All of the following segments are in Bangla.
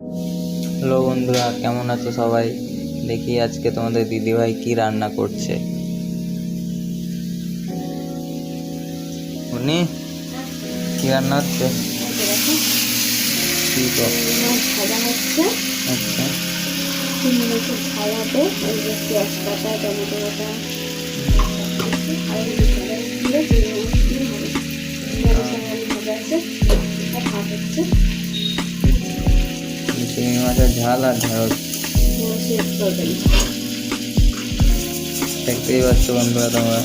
হ্যালো বন্ধুরা, কেমন আছো সবাই? দেখি আজকে তোমাদের দিদিভাই কি রান্না করছে। উনি কি রান্না হচ্ছে? কি তো ভাজা হচ্ছে। আচ্ছা, চিংড়ি মাছের ঝাল হবে, ওই যে পেঁয়াজ কাটা, টমেটো কাটা আর ওই যে চিংড়ি মাছ দিয়ে হবে। ভাজা আছে আর ভাত হচ্ছে। চিংড়ি মাছের ঝাল আর ঢেঁড়স। ঢেঁড়সের তরকারি। দেখতেই পাচ্ছ বন্ধুরা, তোমরা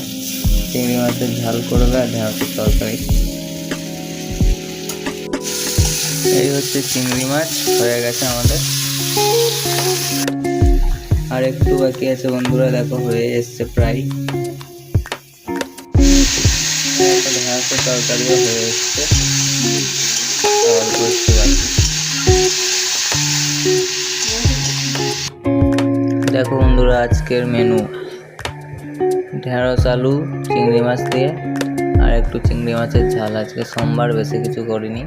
চিংড়ি মাছের ঝাল করবে আর ঢেঁড়সের তরকারি। এই হচ্ছে চিংড়ি মাছ হয়ে গেছে আমাদের, আর একটু বাকি আছে বন্ধুরা। দেখো হয়ে এসছে প্রায়। ঢেঁড়সের তরকারিও হয়ে এসছে, অল্প একটু বাকি। দেখো বন্ধুরা, আজকের মেনু ঢেঁড়স আলু চিংড়ি মাছ দিয়ে আর একটু চিংড়ি মাছের ঝাল। আজকে সোমবার, বেশি কিছু করিনি।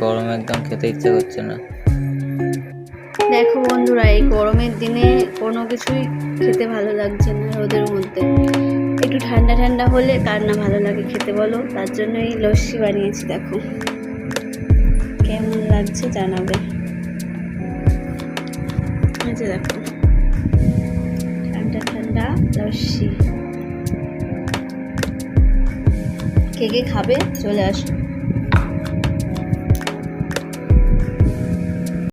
গরমে একদম খেতে ইচ্ছে করছে না। দেখো বন্ধুরা, এই গরমের দিনে কোনো কিছুই খেতে ভালো লাগছে না। রোদের মধ্যে একটু ঠান্ডা ঠান্ডা হলে কার না ভালো লাগে খেতে বলো। তার জন্য এই লস্যি বানিয়েছি। দেখো কেমন লাগছে জানাবে। আচ্ছা দেখো, ঠান্ডা ঠান্ডা লস্যি। কে কে খাবে চলে আসো।